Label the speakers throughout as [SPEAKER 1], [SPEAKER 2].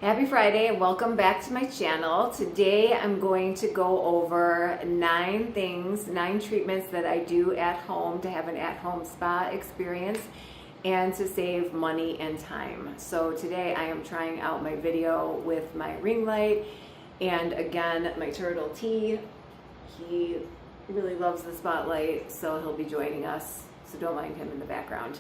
[SPEAKER 1] Happy Friday and welcome back to my channel. Today I'm going to go over 9 treatments that I do at home to have an at-home spa experience and to save money and time. So today I am trying out my video with my ring light and again my turtle tea. He really loves the spotlight, so he'll be joining us, so don't mind him in the background.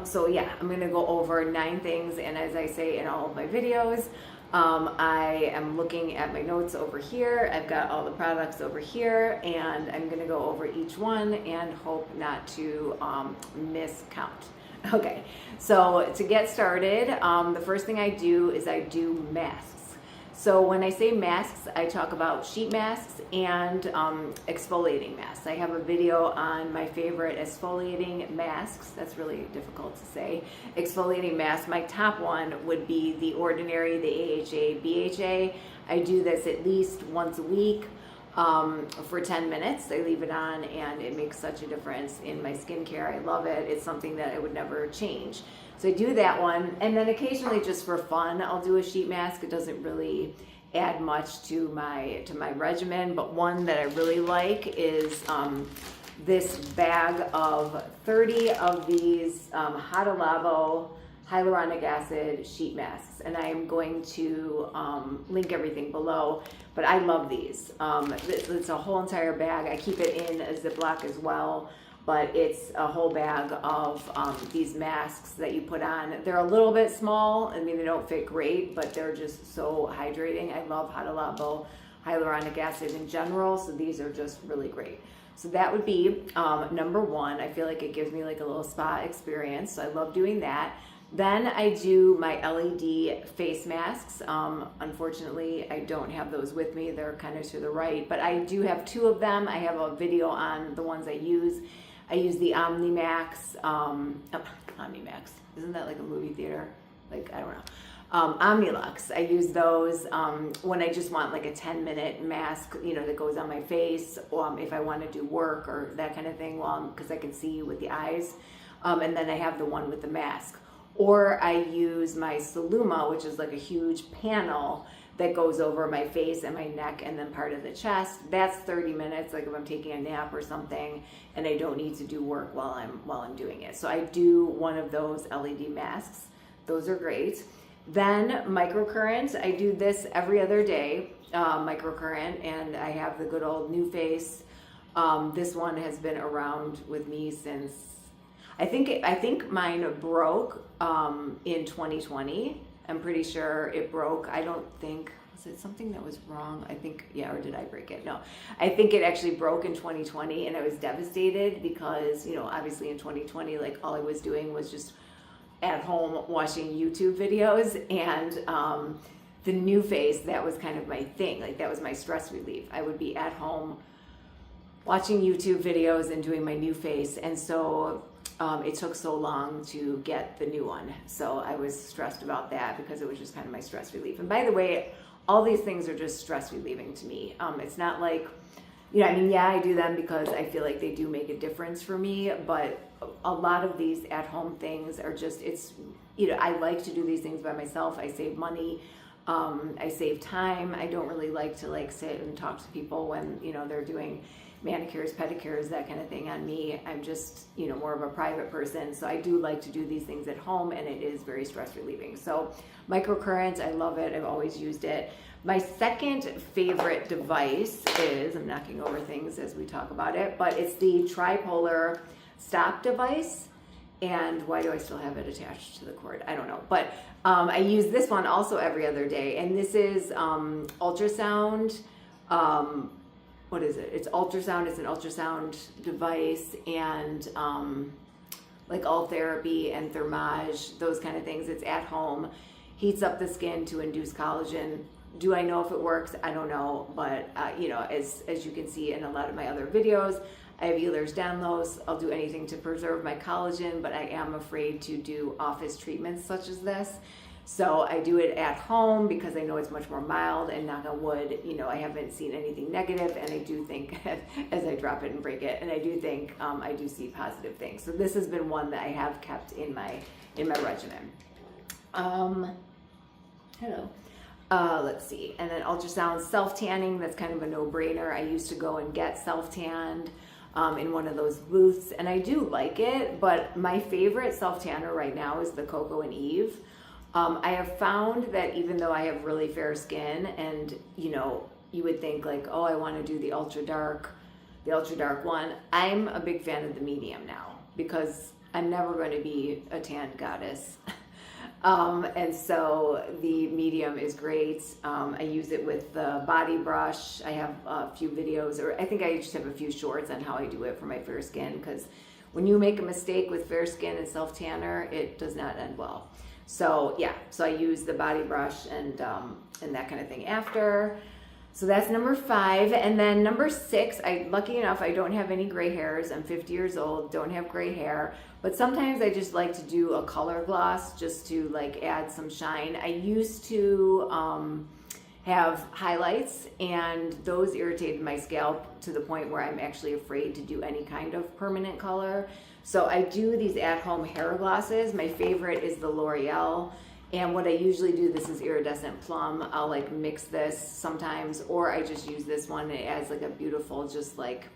[SPEAKER 1] So yeah, I'm going to go over 9 things, and as I say in all of my videos, I am looking at my notes over here. I've got all the products over here, and I'm going to go over each one and hope not to miscount. Okay, so to get started, the first thing I do is I do masks. So when I say masks, I talk about sheet masks and exfoliating masks. I have a video on my favorite exfoliating masks. That's really difficult to say. Exfoliating masks. My top one would be the Ordinary, the AHA, BHA. I do this at least once a week for 10 minutes. I leave it on and it makes such a difference in my skincare. I love it. It's something that I would never change. So I do that one, and then occasionally just for fun, I'll do a sheet mask. It doesn't really add much to my regimen, but one that I really like is this bag of 30 of these Hada Labo hyaluronic acid sheet masks, and I am going to link everything below, but I love these. It's a whole entire bag. I keep it in a Ziploc as well, but it's a whole bag of these masks that you put on. They're a little bit small. I mean, they don't fit great, but they're just so hydrating. I love Hada Labo hyaluronic acid in general, so these are just really great. So that would be number one. I feel like it gives me like a little spa experience, so I love doing that. Then I do my LED face masks. Unfortunately, I don't have those with me. They're kind of to the right, but I do have 2 of them. I have a video on the ones I use. I use the Omnimax, Omnimax, isn't that like a movie theater? Like, I don't know. Omnilux, I use those when I just want like a 10-minute mask, you know, that goes on my face, if I want to do work or that kind of thing, because I can see with the eyes. And then I have the one with the mask. Or I use my Soluma, which is like a huge panel that goes over my face and my neck and then part of the chest. That's 30 minutes, like if I'm taking a nap or something and I don't need to do work while I'm doing it. So I do one of those LED masks. Those are great. Then microcurrent, I do this every other day, microcurrent, and I have the good old New Face. This one has been around with me since, I think mine broke in 2020. I'm pretty sure it broke. I don't think, was it something that was wrong? I think, yeah, or did I break it? No, I think it actually broke in 2020 and I was devastated because, you know, obviously in 2020, like all I was doing was just at home watching YouTube videos, and the New Face, that was kind of my thing. Like that was my stress relief. I would be at home watching YouTube videos and doing my New Face, and so it took so long to get the new one. So I was stressed about that because it was just kind of my stress relief. And by the way, all these things are just stress relieving to me. It's not like, you know, I mean, yeah, I do them because I feel like they do make a difference for me, but a lot of these at-home things are just, it's, you know, I like to do these things by myself. I save money. I save time. I don't really like to like sit and talk to people when, you know, they're doing manicures, pedicures, that kind of thing on me. I'm just, you know, more of a private person. So I do like to do these things at home, and it is very stress relieving. So microcurrent, I love it. I've always used it. My second favorite device is, I'm knocking over things as we talk about it, but it's the tripolar stop device. And why do I still have it attached to the cord? I don't know. But I use this one also every other day. And this is ultrasound. What is it? It's ultrasound. It's an ultrasound device, and like all therapy and thermage, those kind of things. It's at home, heats up the skin to induce collagen. Do I know if it works? I don't know, but you know, as you can see in a lot of my other videos, I have Ehlers-Danlos. I'll do anything to preserve my collagen, but I am afraid to do office treatments such as this. So I do it at home because I know it's much more mild, and knock on wood, you know, I haven't seen anything negative, and I do think, as I drop it and break it, and I do think I do see positive things. So this has been one that I have kept in my regimen. Hello. Let's see. And then ultrasound self-tanning, that's kind of a no-brainer. I used to go and get self-tanned in one of those booths, and I do like it, but my favorite self-tanner right now is the Coco and Eve. I have found that even though I have really fair skin, and you know, you would think like, oh, I want to do the ultra dark one, I'm a big fan of the medium now because I'm never going to be a tan goddess. And so the medium is great. I use it with the body brush. I have a few videos, or I think I just have a few shorts on how I do it for my fair skin, because when you make a mistake with fair skin and self-tanner, it does not end well. So yeah, so I use the body brush and that kind of thing after. So that's number 5. And then number 6, lucky enough, I don't have any gray hairs. I'm 50 years old, don't have gray hair, but sometimes I just like to do a color gloss just to like add some shine. I used to have highlights, and those irritated my scalp to the point where I'm actually afraid to do any kind of permanent color. So I do these at-home hair glosses. My favorite is the L'Oreal. And what I usually do, this is iridescent plum. I'll like mix this sometimes, or I just use this one. It adds like a beautiful, just like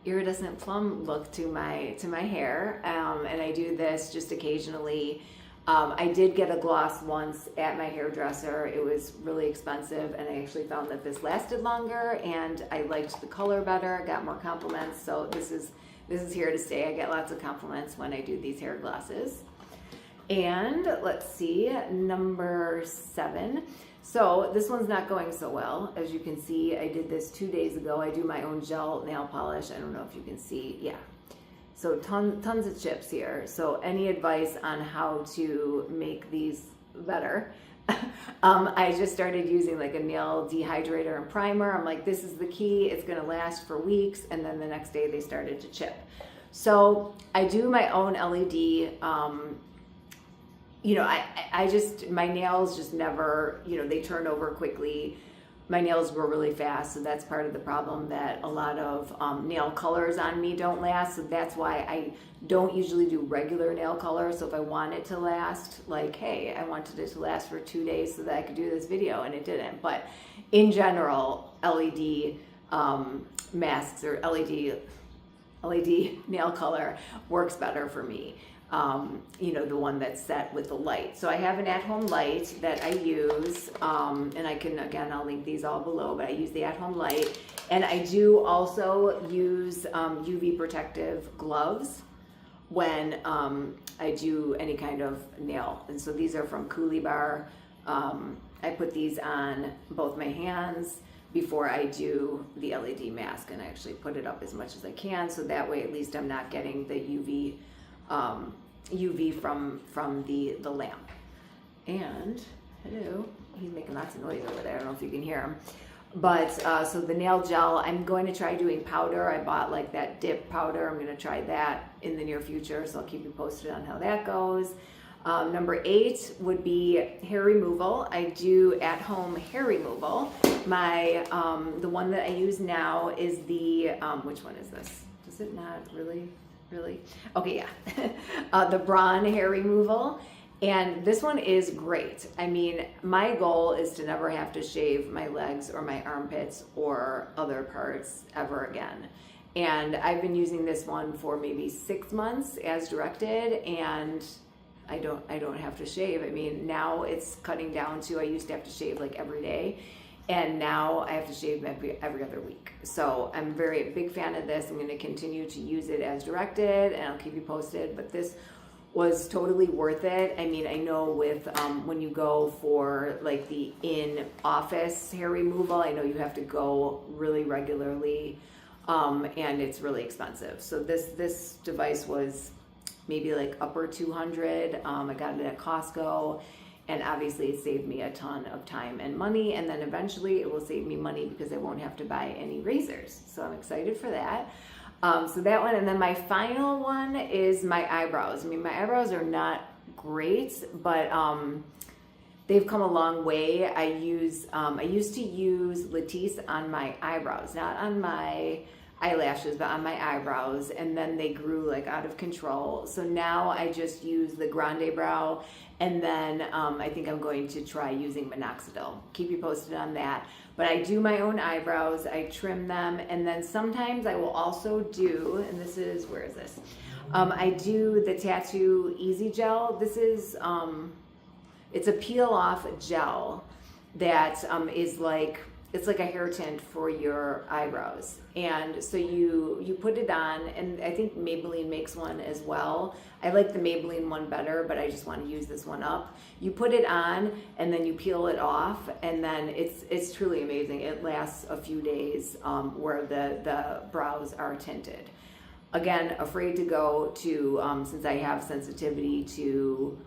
[SPEAKER 1] iridescent plum look to my hair. And I do this just occasionally. I did get a gloss once at my hairdresser. It was really expensive, and I actually found that this lasted longer, and I liked the color better. I got more compliments, so this is here to stay. I get lots of compliments when I do these hair glosses. And let's see, number 7. So this one's not going so well. As you can see, I did this 2 days ago. I do my own gel nail polish. I don't know if you can see. Yeah. So tons of chips here. So any advice on how to make these better? I just started using like a nail dehydrator and primer. I'm like, this is the key. It's going to last for weeks. And then the next day they started to chip. So I do my own LED. You know, I just, my nails just never, you know, they turn over quickly. My nails grow really fast, so that's part of the problem, that a lot of nail colors on me don't last. So that's why I don't usually do regular nail color. So if I want it to last, like, hey, I wanted it to last for 2 days so that I could do this video, and it didn't. But in general, LED masks or LED nail color works better for me. You know, the one that's set with the light. So I have an at-home light that I use, and I can, again, I'll link these all below, but I use the at-home light. And I do also use UV protective gloves when I do any kind of nail. And so these are from Coolie Bar. I put these on both my hands before I do the LED mask, and I actually put it up as much as I can, so that way at least I'm not getting the UV from the lamp. And hello, he's making lots of noise over there. I don't know if you can hear him. But so the nail gel, I'm going to try doing powder. I bought like that dip powder. I'm going to try that in the near future, so I'll keep you posted on how that goes. Number 8 would be hair removal. I do at-home hair removal. My the one that I use now is the which one is this? Does it not really? Okay, yeah. The Braun hair removal. And this one is great. I mean, my goal is to never have to shave my legs or my armpits or other parts ever again. And I've been using this one for maybe 6 months as directed, and I don't have to shave. I mean, now it's cutting down to, I used to have to shave like every day, and now I have to shave every other week. So I'm a very big fan of this. I'm going to continue to use it as directed, and I'll keep you posted. But this was totally worth it. I mean, I know with when you go for like the in-office hair removal, I know you have to go really regularly, and it's really expensive. So this device was maybe like upper 200. I got it at Costco. And obviously it saved me a ton of time and money, and then eventually it will save me money because I won't have to buy any razors. So I'm excited for that. So that one, and then my final one is my eyebrows. I mean, my eyebrows are not great, but they've come a long way. I used to use Latisse on my eyebrows, not on my eyelashes, but on my eyebrows, and then they grew like out of control. So now I just use the Grande Brow, and then I think I'm going to try using minoxidil. Keep you posted on that. But I do my own eyebrows, I trim them, and then sometimes I will also do, and this is, where is this? I do the Tattoo Easy Gel. This is, it's a peel off gel that is like, it's like a hair tint for your eyebrows. And so you put it on, and I think Maybelline makes one as well. I like the Maybelline one better, but I just want to use this one up. You put it on and then you peel it off, and then it's truly amazing. It lasts a few days where the brows are tinted. Again, afraid to go to, since I have sensitivity to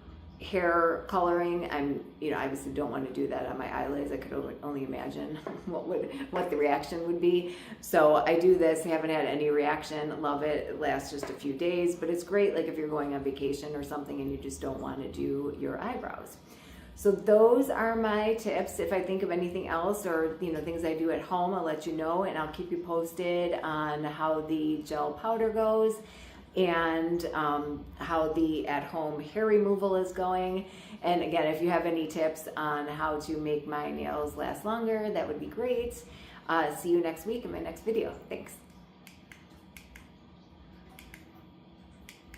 [SPEAKER 1] hair coloring, I obviously don't want to do that on my eyelids. I could only imagine what the reaction would be. So I do this, haven't had any reaction, love it. It lasts just a few days, but it's great like if you're going on vacation or something and you just don't want to do your eyebrows. So those are my tips. If I think of anything else or things I do at home, I'll let you know, and I'll keep you posted on how the gel powder goes and how the at-home hair removal is going. And again, if you have any tips on how to make my nails last longer, that would be great. See you next week in my next video. Thanks.